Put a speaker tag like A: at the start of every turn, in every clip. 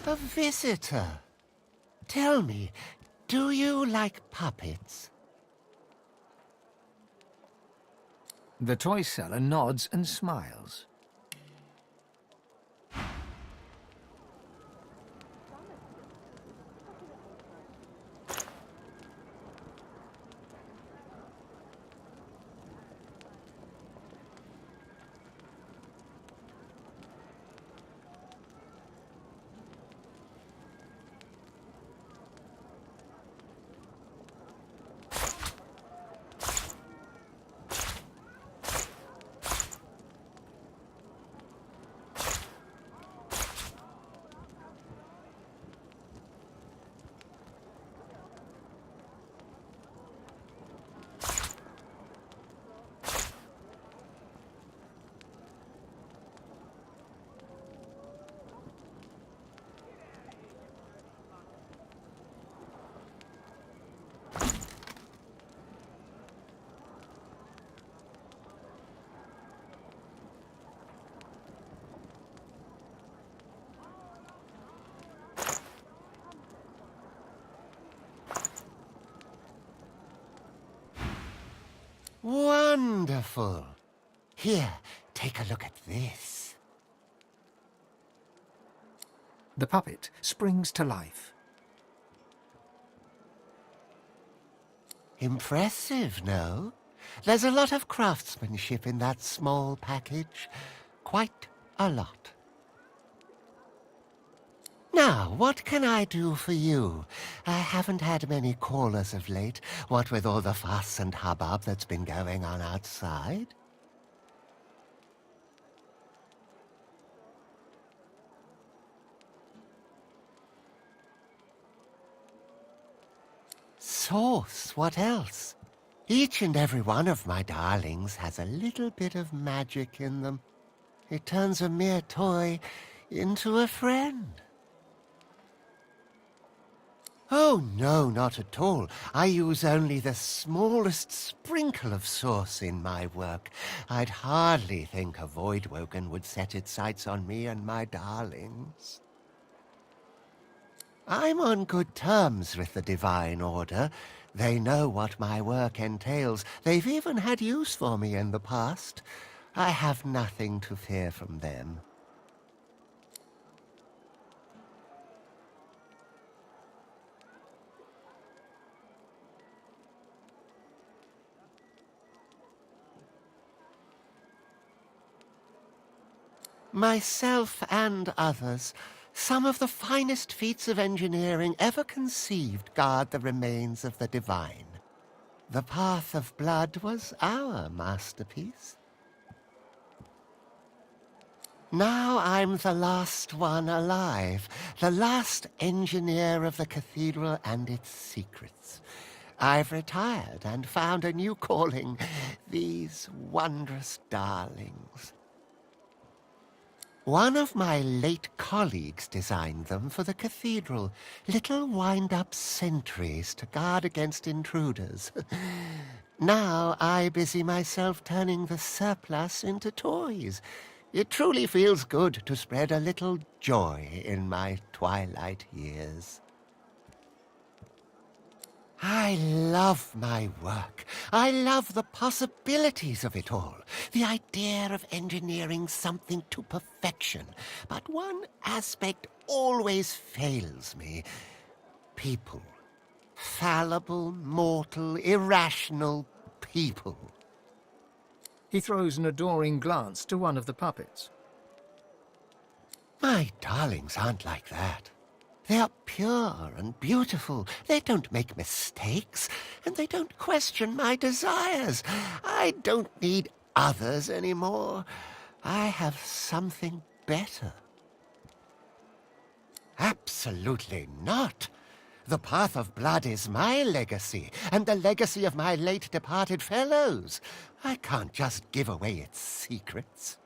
A: A visitor. Tell me, do you like puppets?
B: The toy seller nods and smiles.
A: Wonderful. Here, take a look at this.
B: The puppet springs to life.
A: Impressive, no? There's a lot of craftsmanship in that small package. Quite a lot. Now, what can I do for you? I haven't had many callers of late, what with all the fuss and hubbub that's been going on outside. Sauce, what else? Each and every one of my darlings has a little bit of magic in them. It turns a mere toy into a friend. Oh, no, not at all. I use only the smallest sprinkle of sauce in my work. I'd hardly think a Voidwoken would set its sights on me and my darlings. I'm on good terms with the Divine Order. They know what my work entails. They've even had use for me in the past. I have nothing to fear from them. Myself and others, some of the finest feats of engineering ever conceived guard the remains of the divine. The Path of Blood was our masterpiece. Now I'm the last one alive, the last engineer of the cathedral and its secrets. I've retired and found a new calling, these wondrous darlings. One of my late colleagues designed them for the cathedral, little wind-up sentries to guard against intruders. Now I busy myself turning the surplus into toys. It truly feels good to spread a little joy in my twilight years. I love my work. I love the possibilities of it all. The idea of engineering something to perfection. But one aspect always fails me. People. Fallible, mortal, irrational people.
B: He throws an adoring glance to one of the puppets.
A: My darlings aren't like that. They are pure and beautiful. They don't make mistakes, and they don't question my desires. I don't need others anymore. I have something better. Absolutely not. The Path of Blood is my legacy, and the legacy of my late departed fellows. I can't just give away its secrets.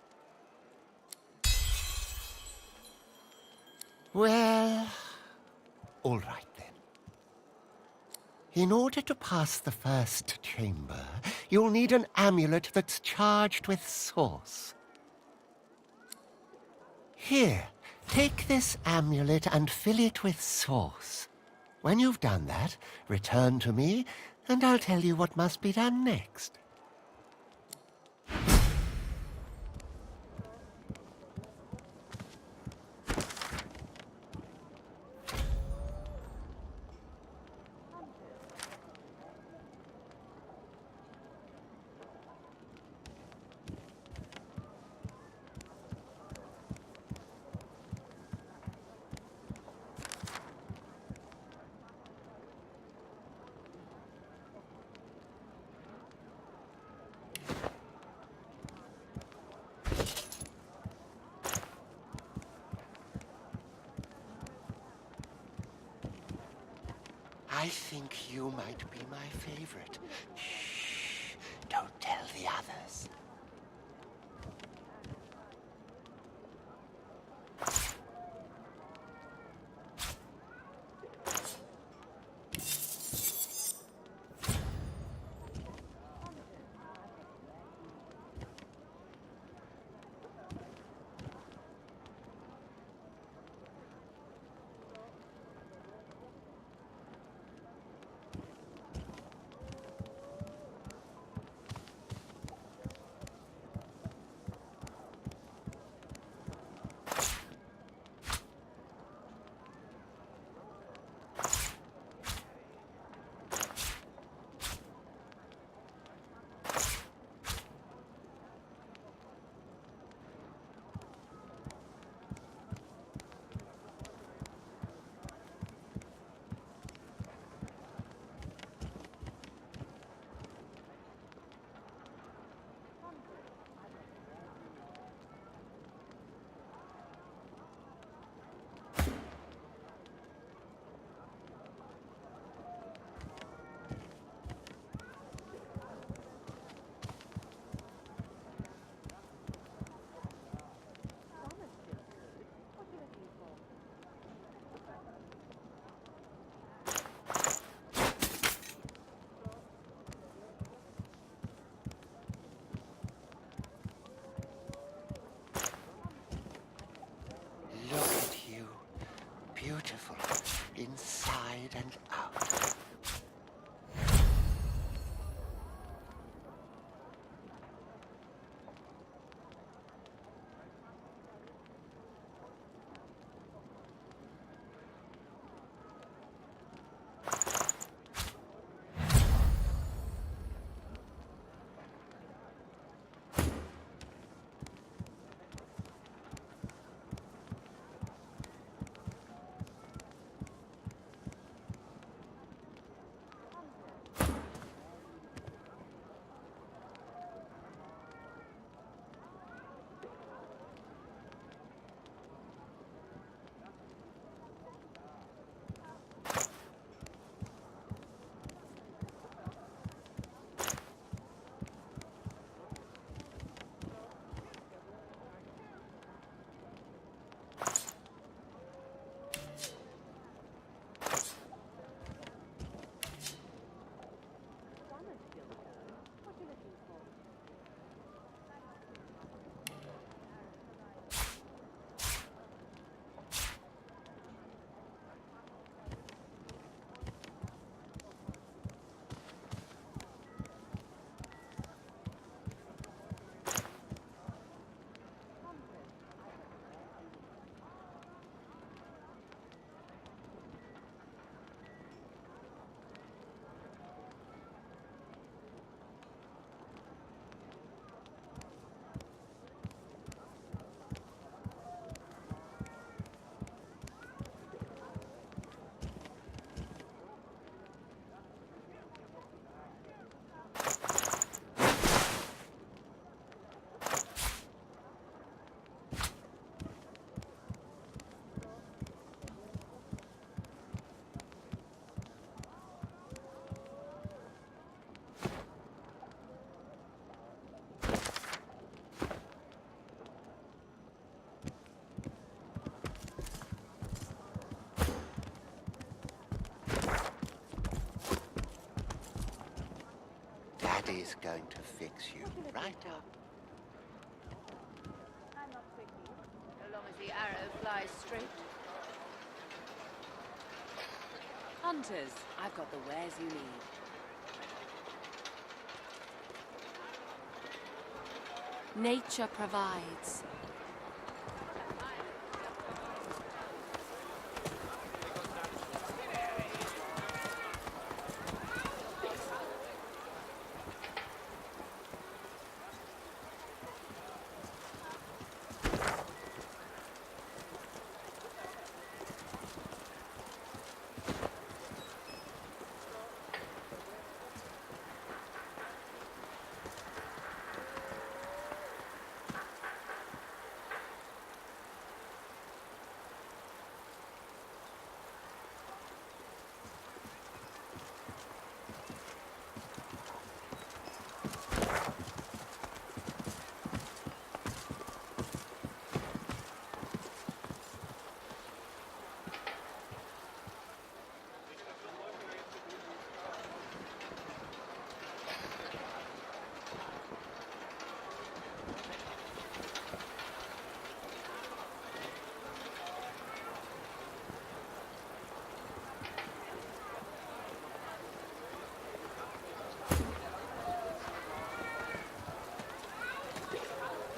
A: Well, all right then. In order to pass the first chamber, you'll need an amulet that's charged with source. Here, Take this amulet and fill it with sauce. When you've done that, return to me, and I'll tell you what must be done next. I think you might be my favorite. Shh, don't tell the others. Beautiful, inside and out. Daddy's going to fix you right up.
C: I'm not tricky, so long as the arrow flies straight.
D: Hunters, I've got the wares you need. Nature provides.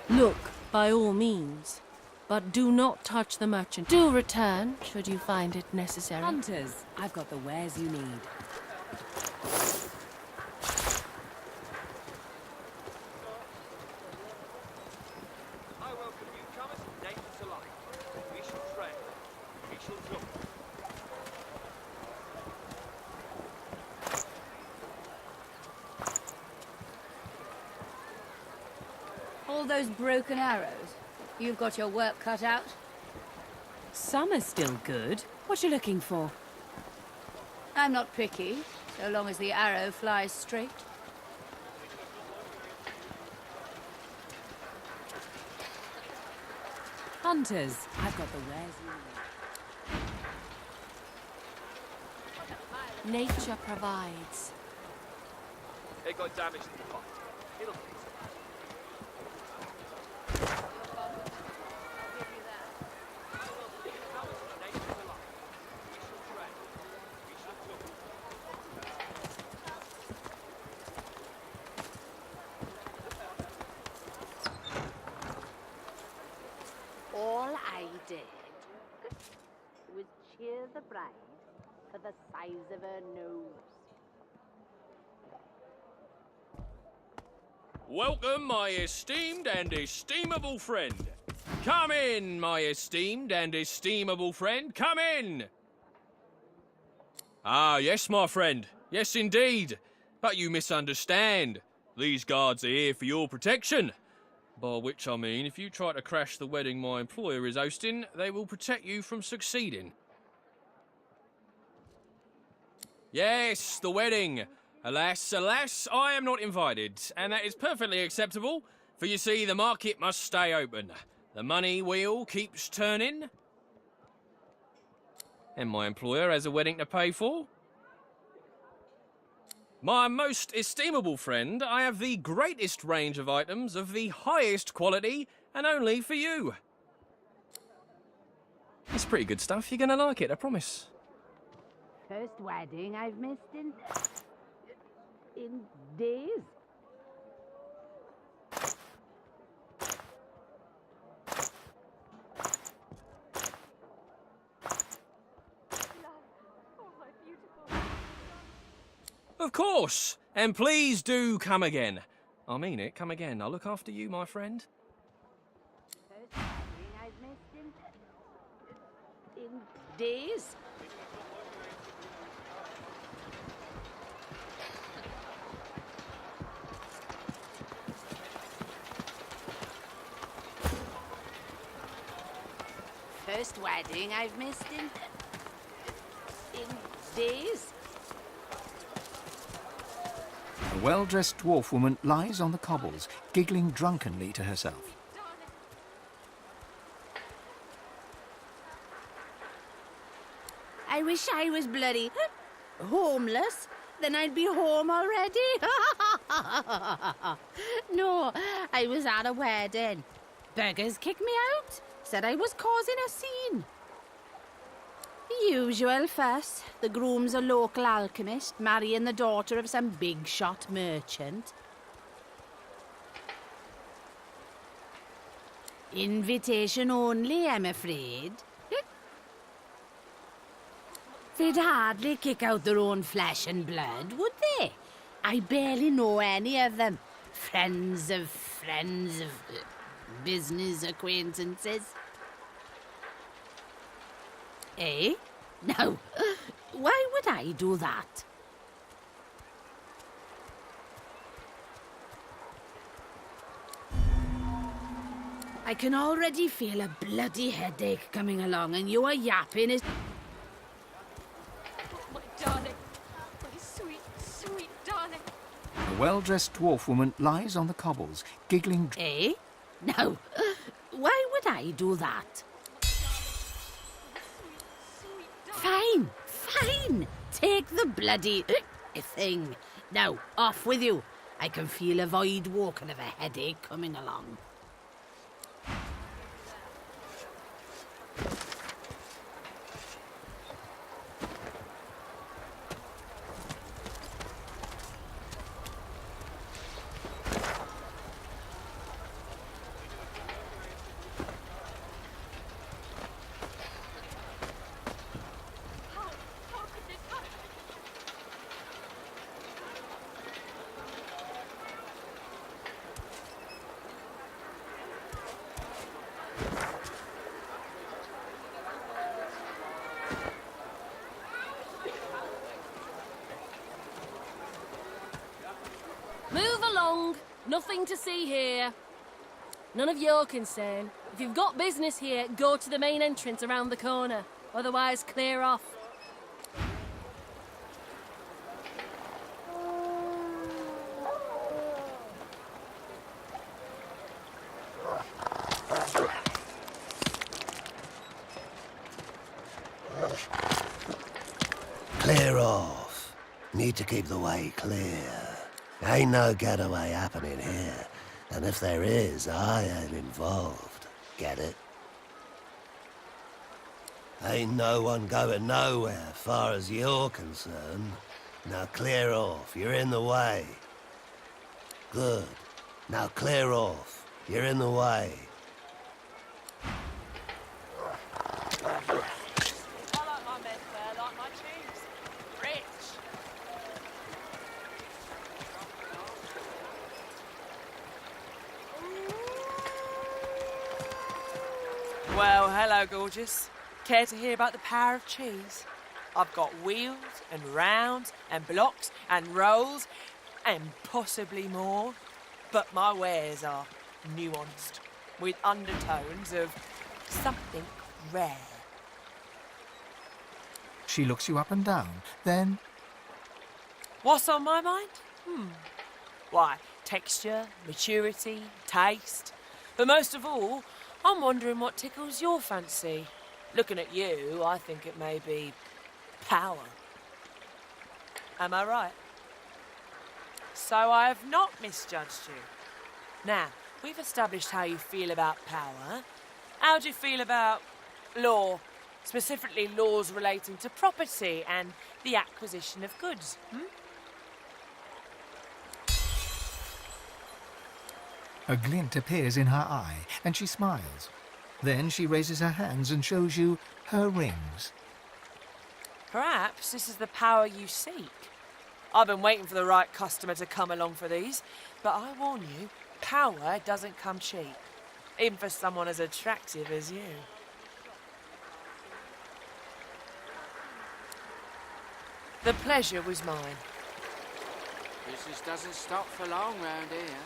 D: Look, by all means, but do not touch the merchant. Do return, should you find it necessary. Hunters, I've got the wares you need.
E: I welcome newcomers and neighbours alike. We shall trade. We shall talk.
C: All those broken arrows. You've got your work cut out.
D: Some are still good. What you looking for?
C: I'm not picky, so long as the arrow flies straight.
D: Hunters, I've got the wares you need. Nature provides.
E: It got damaged in the fight. It'll fix it.
F: All I did was cheer the bride for the size of her nose.
E: Welcome, my esteemed and esteemable friend. Come in, my esteemed and esteemable friend. Come in. Ah, yes, my friend. Yes, indeed. But you misunderstand. These guards are here for your protection. By which I mean, if you try to crash the wedding my employer is hosting, they will protect you from succeeding. Yes, the wedding. Alas, alas, I am not invited, and that is perfectly acceptable, for you see, the market must stay open. The money wheel keeps turning. And my employer has a wedding to pay for. My most estimable friend, I have the greatest range of items of the highest quality, and only for you. It's pretty good stuff, you're gonna like it, I promise.
F: First wedding I've missed in days.
E: Of course, and please do come again. I mean it, come again. I'll look after you, my friend.
F: First wedding I've missed in days. First wedding I've missed in days.
B: A well-dressed dwarf woman lies on the cobbles, giggling drunkenly to herself.
F: I wish I was bloody homeless. Then I'd be home already. No, I was at a wedding. Beggars kicked me out. said I was causing a scene. The usual fuss. The groom's a local alchemist, marrying the daughter of some big-shot merchant. Invitation only, I'm afraid. They'd hardly kick out their own flesh and blood, would they? I barely know any of them. Friends of business acquaintances. Eh? No. Why would I do that? I can already feel a bloody headache coming along, and you are yapping as...
G: My darling. My sweet, sweet darling.
B: A well-dressed dwarf woman lies on the cobbles, giggling.
F: Eh? No. Why would I do that? Fine, fine. Take the bloody thing. Now, off with you. I can feel a void walking of a headache coming along.
D: Move along. Nothing to see here. None of your concern. If you've got business here, go to the main entrance around the corner. Otherwise, clear off.
A: Clear off. Need to keep the way clear. Ain't no getaway happening here. And if there is, I ain't involved. Get it? Ain't no one going nowhere, far as you're concerned. Now clear off. You're in the way. Good. Now clear off. You're in the way.
H: Well, hello, gorgeous. Care to hear about the power of cheese? I've got wheels and rounds and blocks and rolls and possibly more. But my wares are nuanced, with undertones of something rare.
B: She looks you up and down, then...
H: What's on my mind? Why, texture, maturity, taste. But most of all, I'm wondering what tickles your fancy. Looking at you, I think it may be power. Am I right? So I have not misjudged you. Now, we've established how you feel about power. How do you feel about law? Specifically laws relating to property and the acquisition of goods,
B: A glint appears in her eye, and she smiles. Then she raises her hands and shows you her rings.
H: Perhaps this is the power you seek. I've been waiting for the right customer to come along for these, but I warn you, power doesn't come cheap, even for someone as attractive as you. The pleasure was mine.
I: Business doesn't stop for long round here.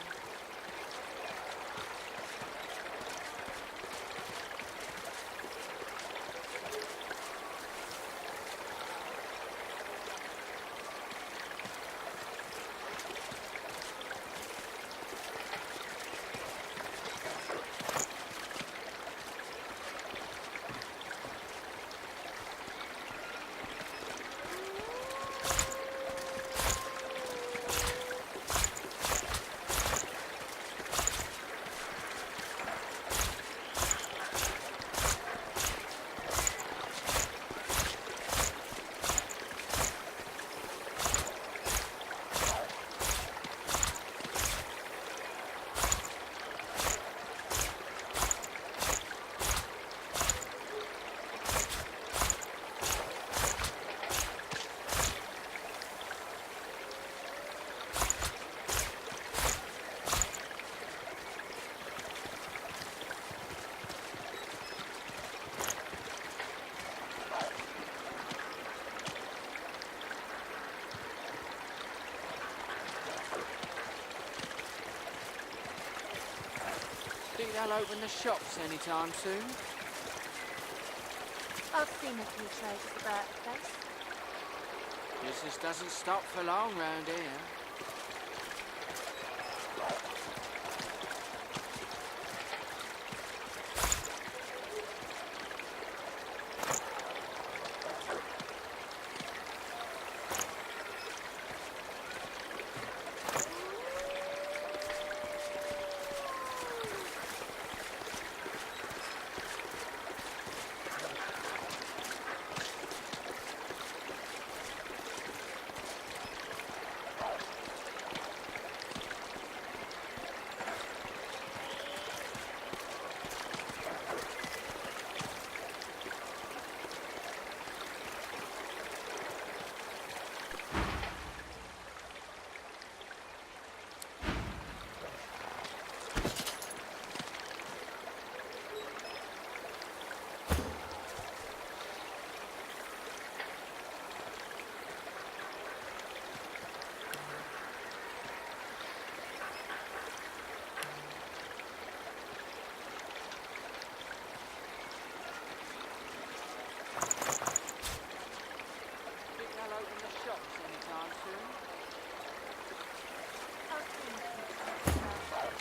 I: they'll open the shops anytime soon.
G: I've seen a few traces about the place.
I: Business doesn't stop for long round here.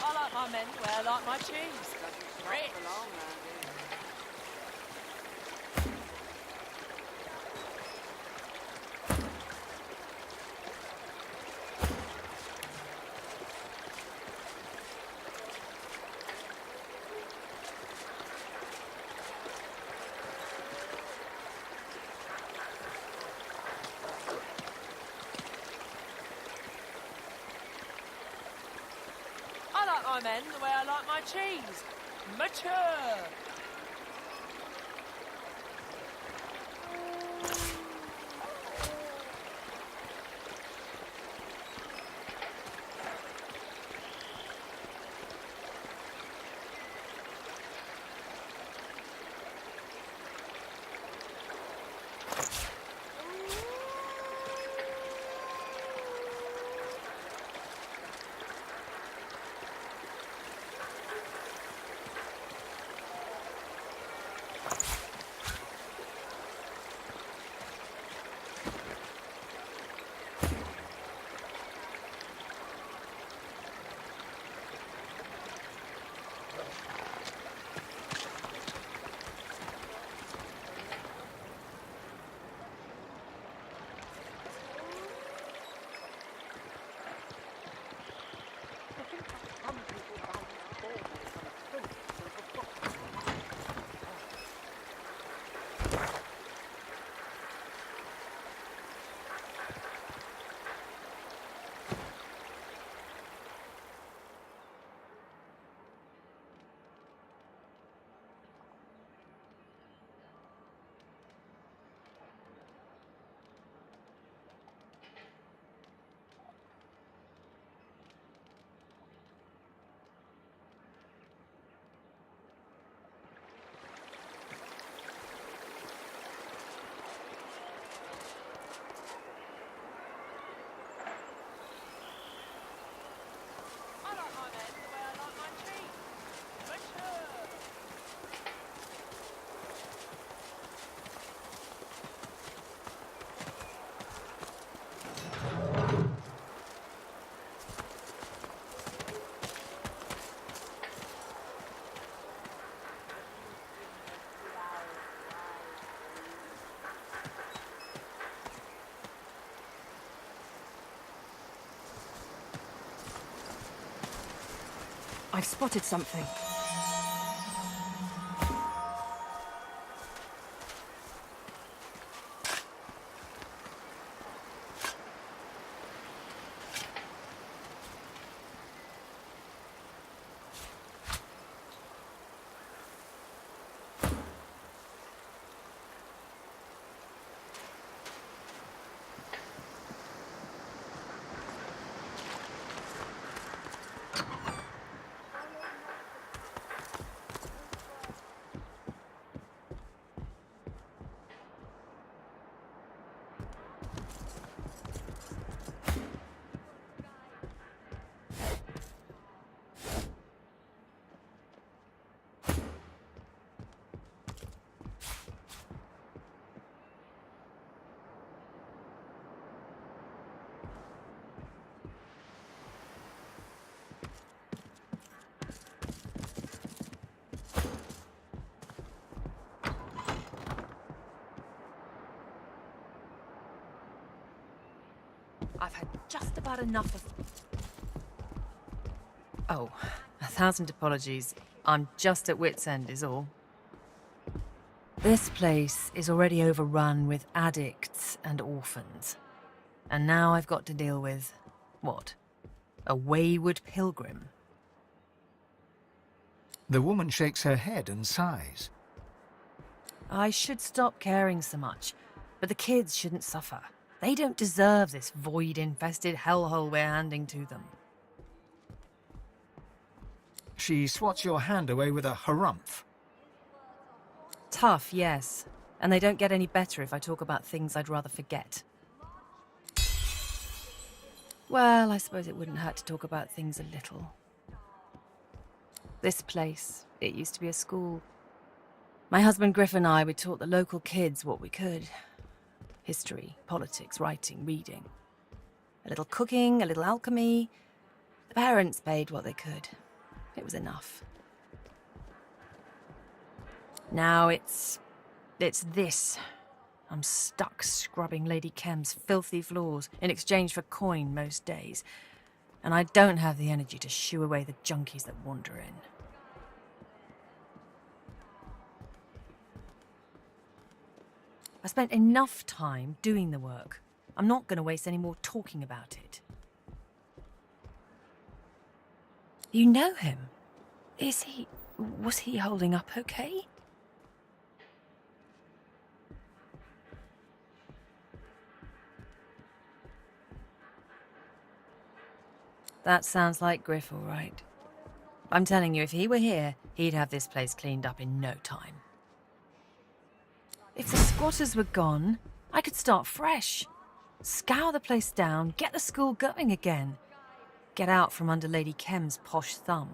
H: I like my men the way I like my cheese. Rich. I like my men the way I like my cheese. Mature.
J: I've spotted something. I've had just about enough of... Oh, 1,000 apologies. I'm just at wit's end is all. This place is already overrun with addicts and orphans. And now I've got to deal with... what? A wayward pilgrim.
B: The woman shakes her head and sighs.
J: I should stop caring so much, but the kids shouldn't suffer. They don't deserve this void-infested hellhole we're handing to them.
B: She swats your hand away with a harumph.
J: Tough, yes. And they don't get any better if I talk about things I'd rather forget. Well, I suppose it wouldn't hurt to talk about things a little. This place, it used to be a school. My husband Griff and I, we taught the local kids what we could. History, politics, writing, reading. A little cooking, a little alchemy. The parents paid what they could. It was enough. Now it's this. I'm stuck scrubbing Lady Kem's filthy floors in exchange for coin most days. And I don't have the energy to shoo away the junkies that wander in. I spent enough time doing the work. I'm not going to waste any more talking about it. You know him? Was he holding up okay? That sounds like Griff, all right. I'm telling you, if he were here, he'd have this place cleaned up in no time. If the squatters were gone, I could start fresh. Scour the place down, get the school going again. Get out from under Lady Kem's posh thumb.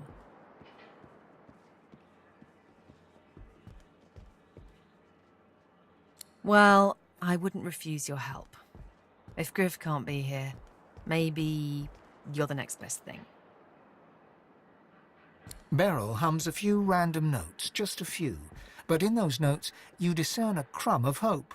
J: Well, I wouldn't refuse your help. If Griff can't be here, maybe you're the next best thing.
B: Beryl hums a few random notes, just a few. But in those notes, you discern a crumb of hope.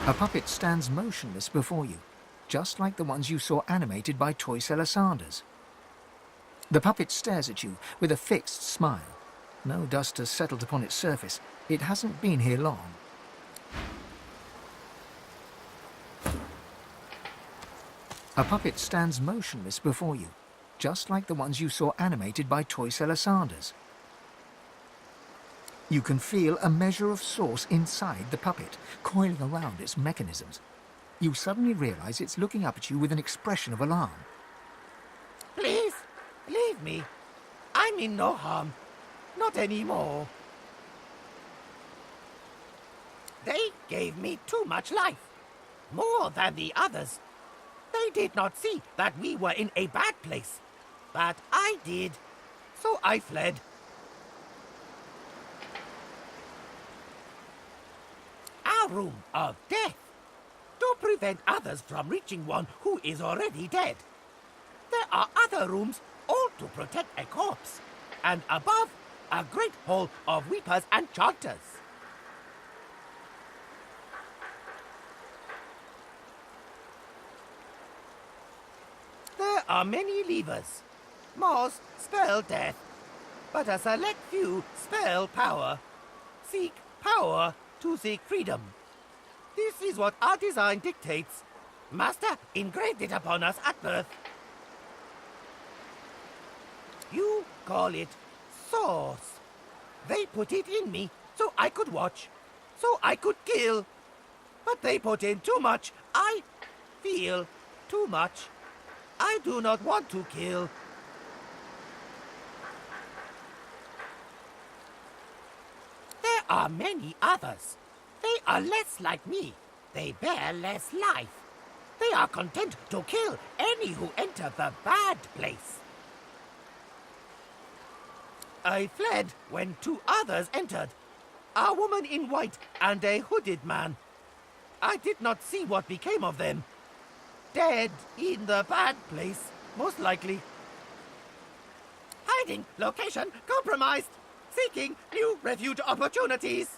B: A puppet stands motionless before you, just like the ones you saw animated by toy seller Sanders. The puppet stares at you with a fixed smile. No dust has settled upon its surface. It hasn't been here long. A puppet stands motionless before you, just like the ones you saw animated by toy seller Sanders. You can feel a measure of source inside the puppet, coiling around its mechanisms. You suddenly realize it's looking up at you with an expression of alarm.
K: Please, leave me. I mean no harm. Not anymore. They gave me too much life. More than the others. They did not see that we were in a bad place. But I did. So I fled. Our room of death. To prevent others from reaching one who is already dead. There are other rooms, all to protect a corpse. And above, a great hall of weepers and chanters. There are many levers. Most spell death, but a select few spell power. Seek power to seek freedom. This is what our design dictates. Master engraved it upon us at birth. You call it sauce. They put it in me so I could watch, so I could kill. But they put in too much. I feel too much. I do not want to kill. There are many others. They are less like me. They bear less life. They are content to kill any who enter the bad place. I fled when 2 others entered. A woman in white and a hooded man. I did not see what became of them. Dead in the bad place, most likely. Hiding location compromised. Seeking new refuge opportunities.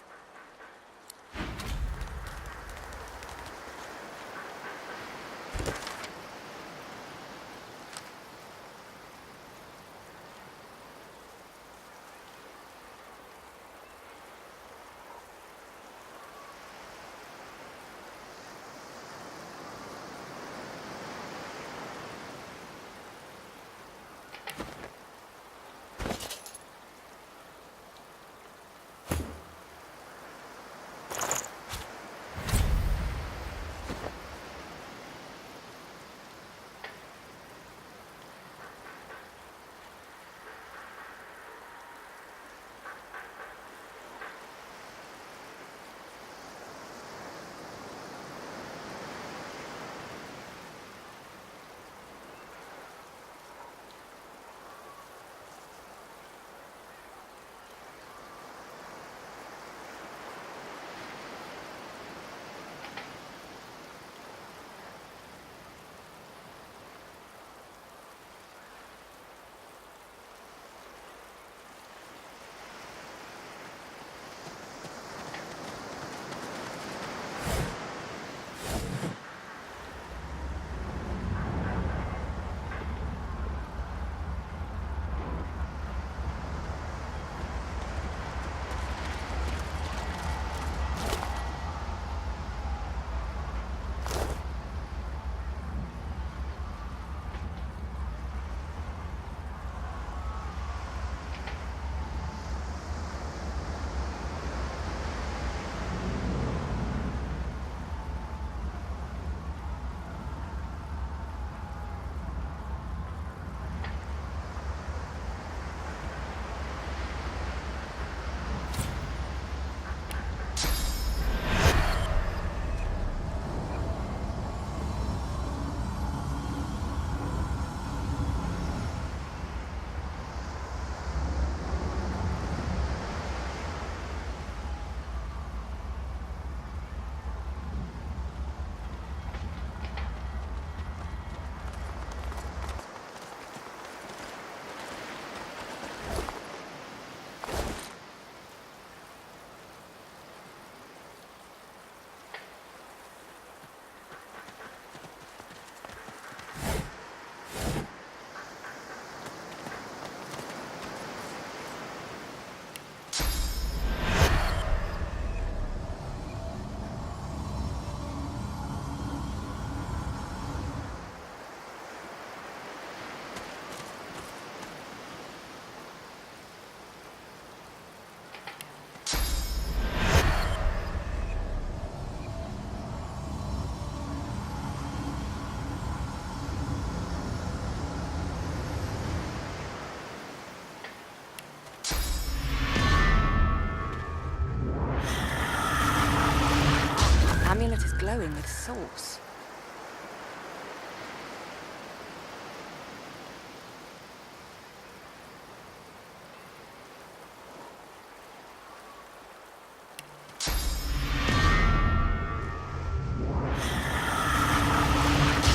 L: glowing with sauce.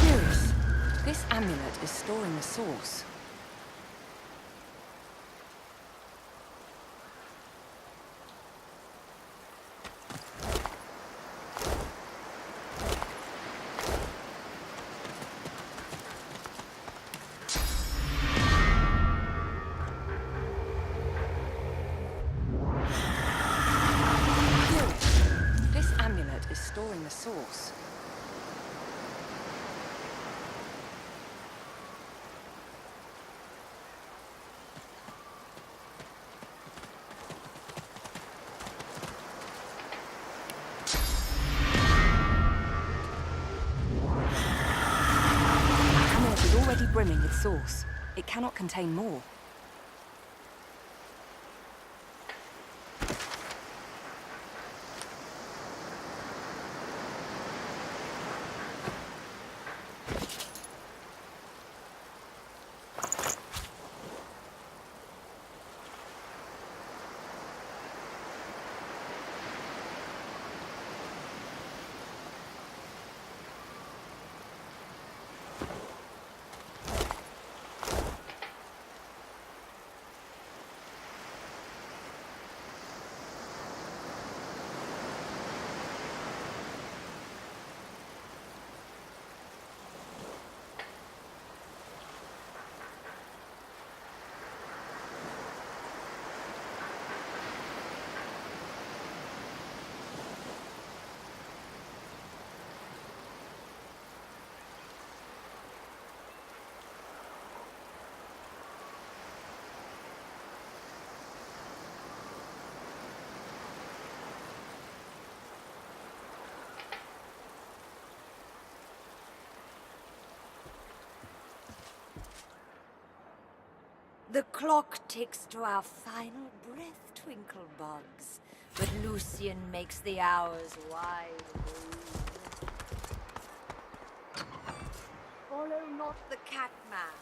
L: Curious. This amulet is storing the sauce. source. The amulet is already brimming with source. It cannot contain more.
M: The clock ticks to our final breath, twinkle bugs, but Lucian makes the hours wide move. Follow not the catman.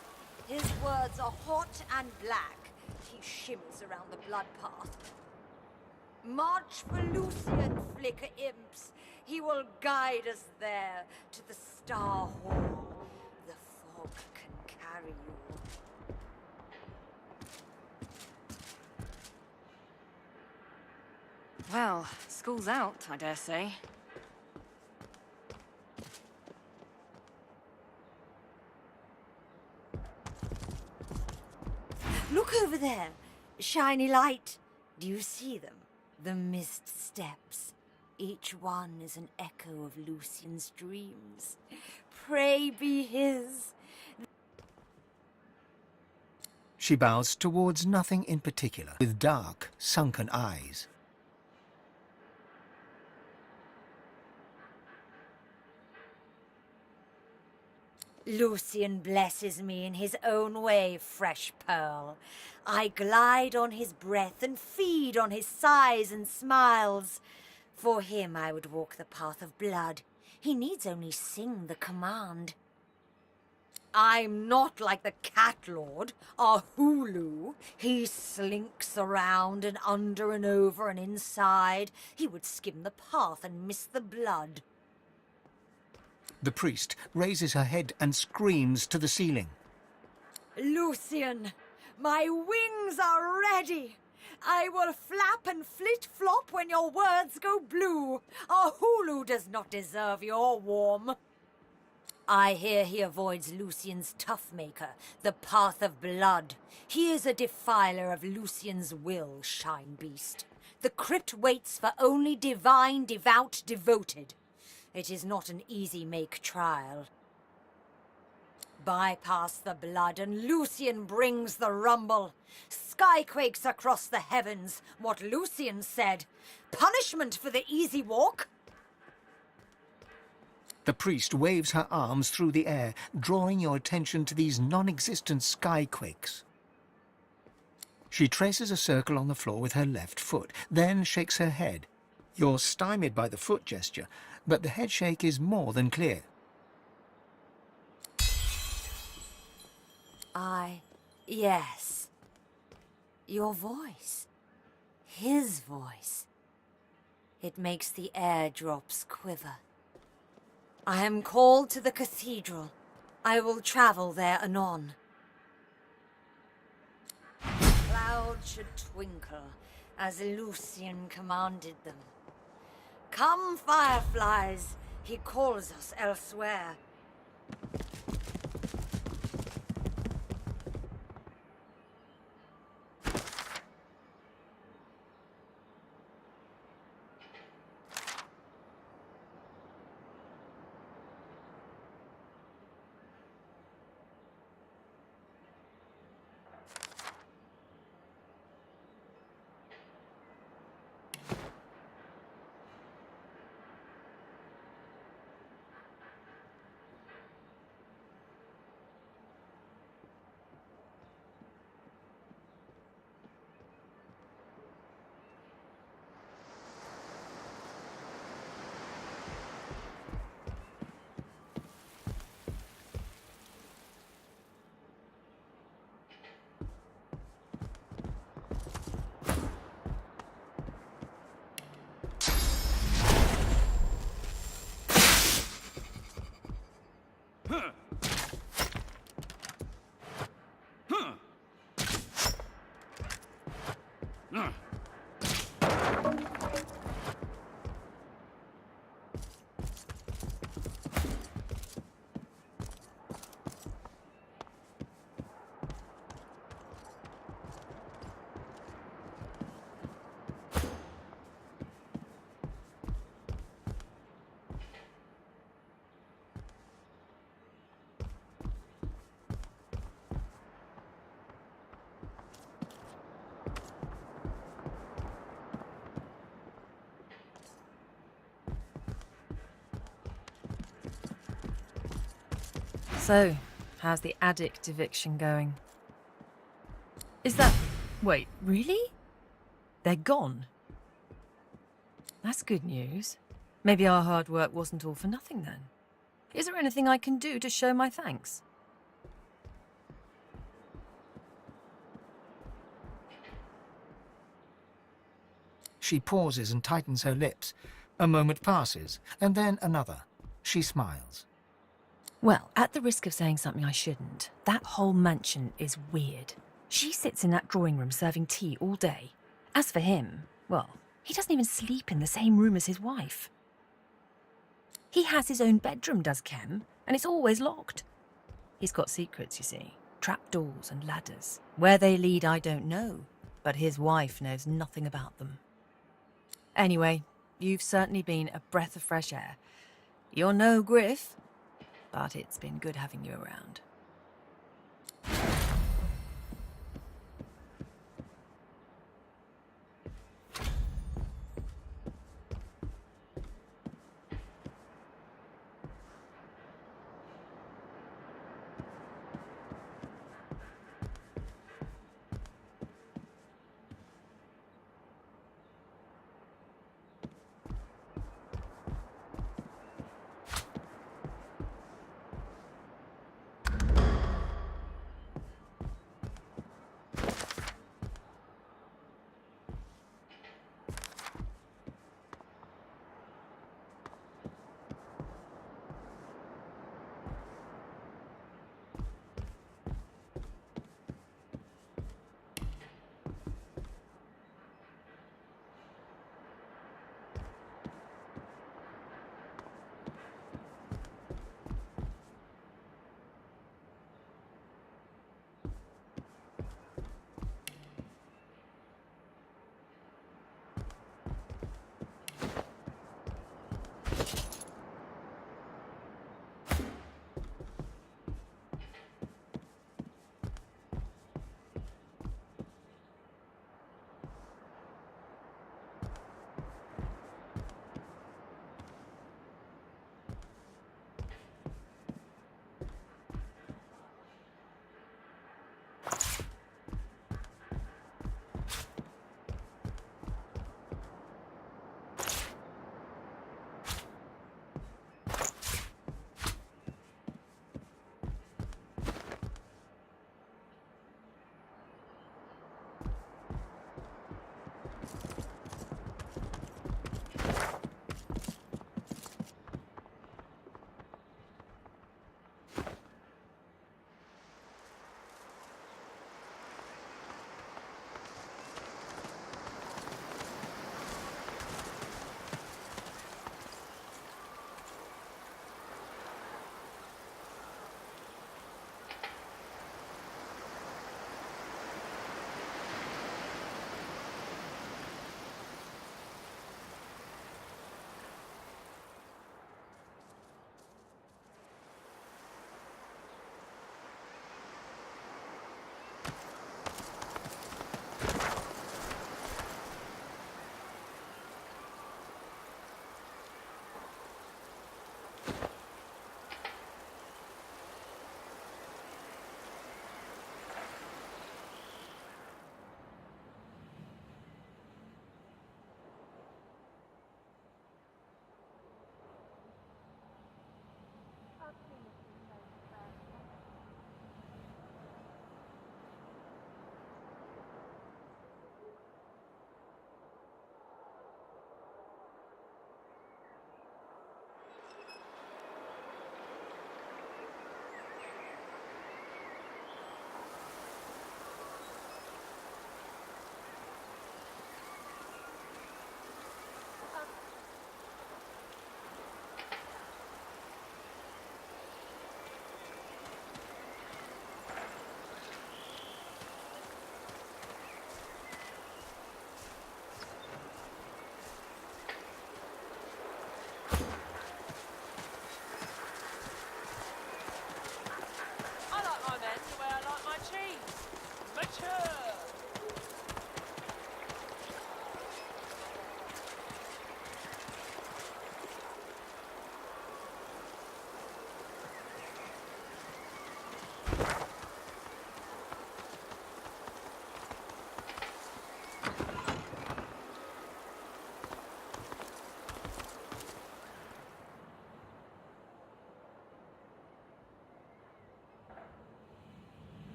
M: His words are hot and black. He shimmers around the blood path. March for Lucian, flicker imps. He will guide us there to the Star Hall. The fog can carry you.
L: Well, school's out, I dare say.
M: Look over there. Shiny light. Do you see them? The mist steps. Each one is an echo of Lucian's dreams. Pray be his.
B: She bows towards nothing in particular, with dark, sunken eyes.
M: Lucian blesses me in his own way, fresh pearl. I glide on his breath and feed on his sighs and smiles. For him I would walk the path of blood. He needs only sing the command. I'm not like the cat lord, our Hulu. He slinks around and under and over and inside. He would skim the path and miss the blood.
B: The priest raises her head and screams to the ceiling.
M: Lucian, my wings are ready. I will flap and flit-flop when your words go blue. Our Hulu does not deserve your warm. I hear he avoids Lucian's tough maker, the path of blood. He is a defiler of Lucian's will, shine beast. The crypt waits for only divine, devout, devoted. It is not an easy make trial. Bypass the blood and Lucian brings the rumble. Skyquakes across the heavens, what Lucian said. Punishment for the easy walk.
B: The priest waves her arms through the air, drawing your attention to these non-existent skyquakes. She traces a circle on the floor with her left foot, then shakes her head. You're stymied by the foot gesture, but the head shake is more than clear.
M: Yes. Your voice. His voice. It makes the airdrops quiver. I am called to the cathedral. I will travel there anon. Clouds should twinkle, as Lucian commanded them. Come, fireflies, he calls us elsewhere.
J: So, how's the addict eviction going? Is that... Wait, really? They're gone? That's good news. Maybe our hard work wasn't all for nothing then. Is there anything I can do to show my thanks?
B: She pauses and tightens her lips. A moment passes, and then another. She smiles.
J: Well, at the risk of saying something I shouldn't, that whole mansion is weird. She sits in that drawing room serving tea all day. As for him, well, he doesn't even sleep in the same room as his wife. He has his own bedroom, does Kem, and it's always locked. He's got secrets, you see. Trapdoors and ladders. Where they lead, I don't know, but his wife knows nothing about them. Anyway, you've certainly been a breath of fresh air. You're no Griff, but it's been good having you around.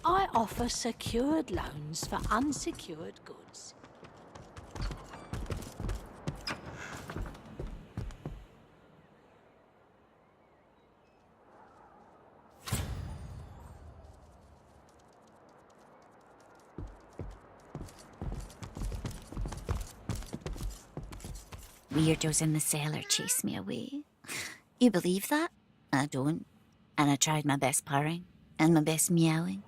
F: I offer secured loans for unsecured goods.
N: Weirdos in the cellar chase me away. You believe that? I don't. And I tried my best purring and my best meowing.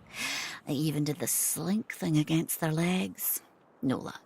N: I even did the slink thing against their legs. No luck.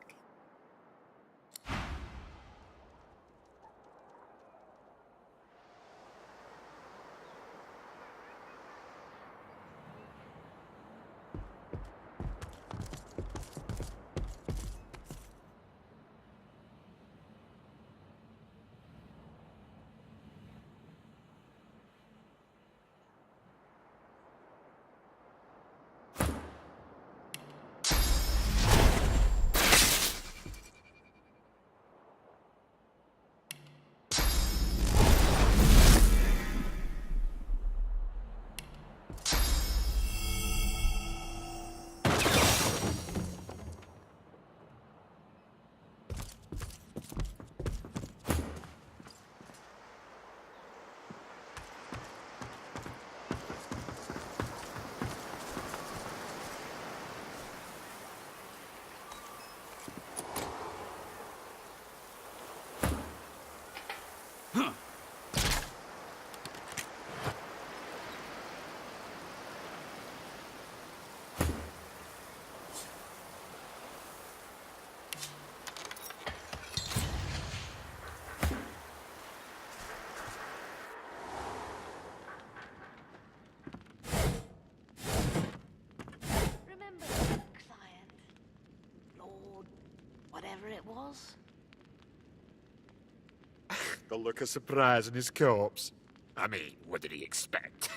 F: Whatever it was.
O: The look of surprise in his corpse. I mean, what did he expect?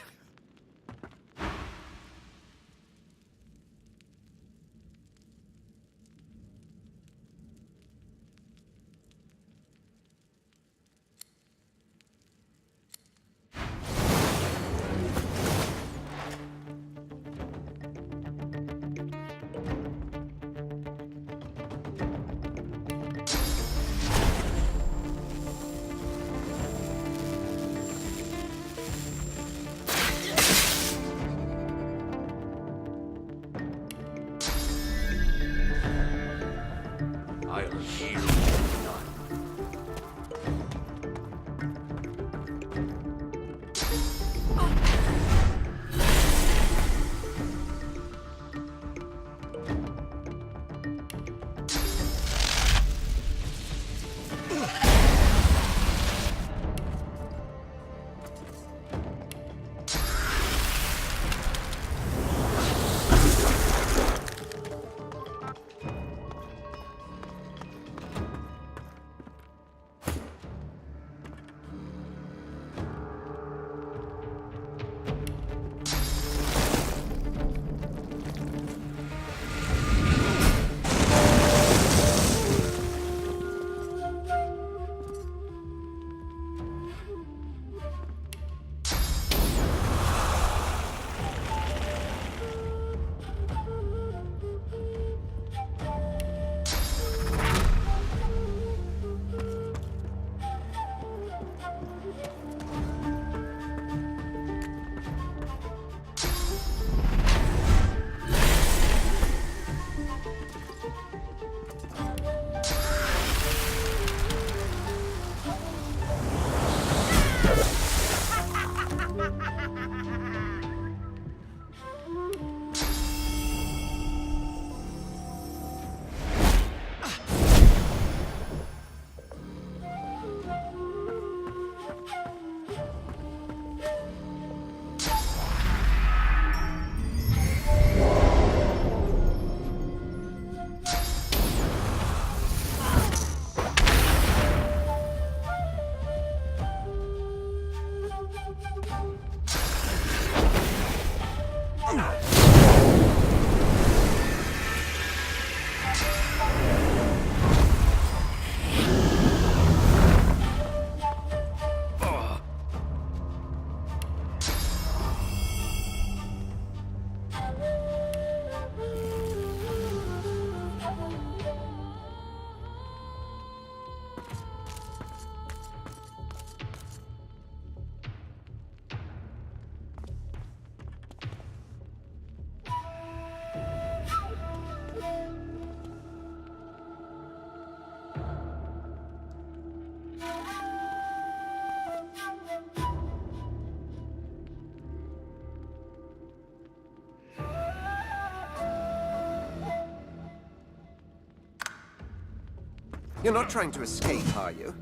P: You're not trying to escape, are you?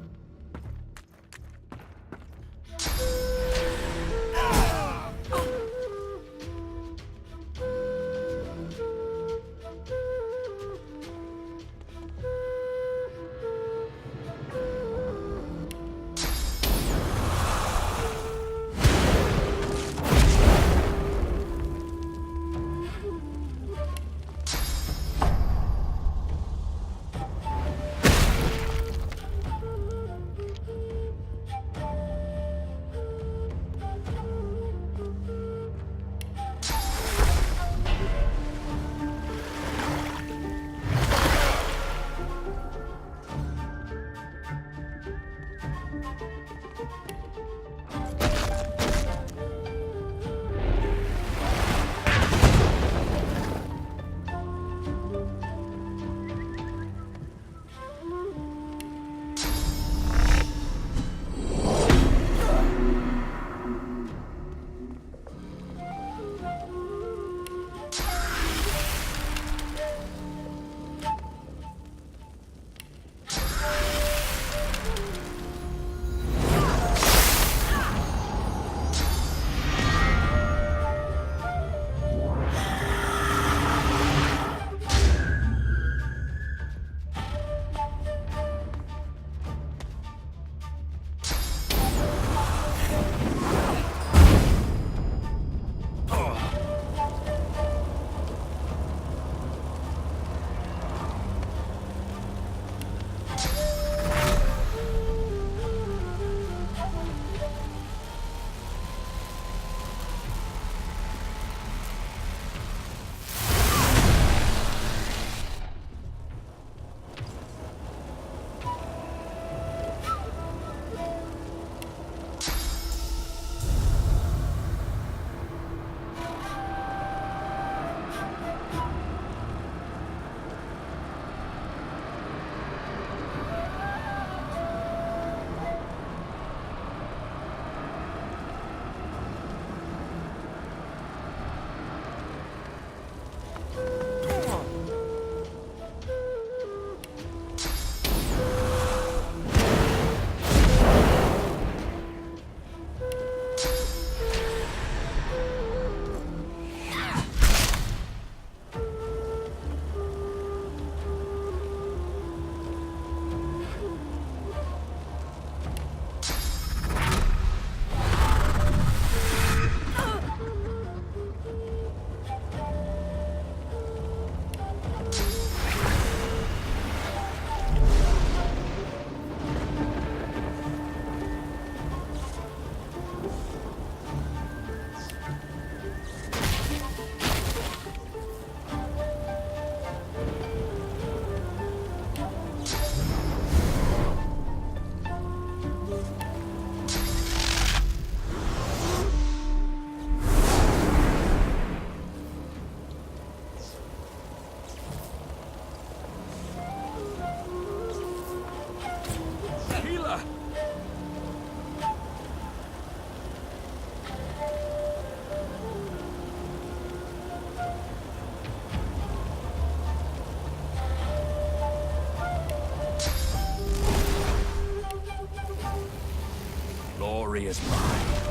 Q: Glory is mine.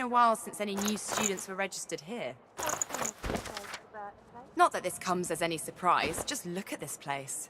L: a while since any new students were registered here. Not that this comes as any surprise, just look at this place.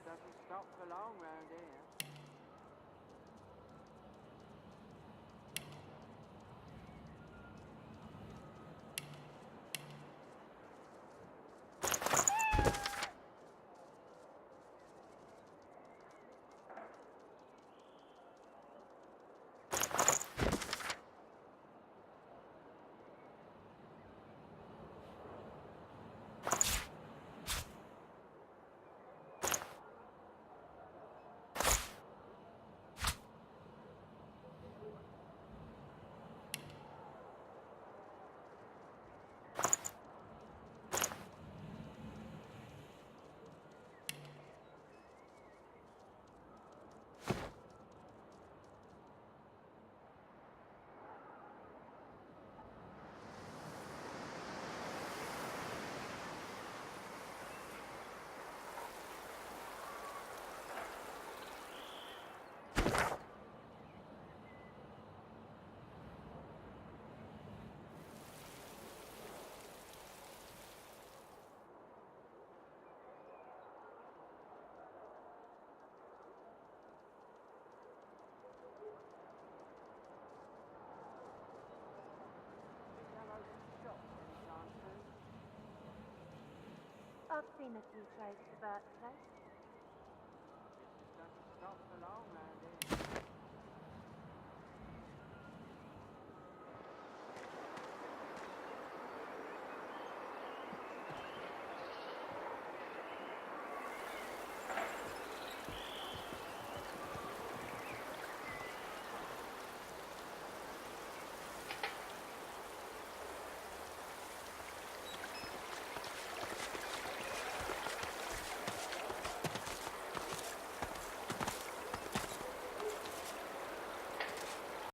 G: I've seen a few places about the place.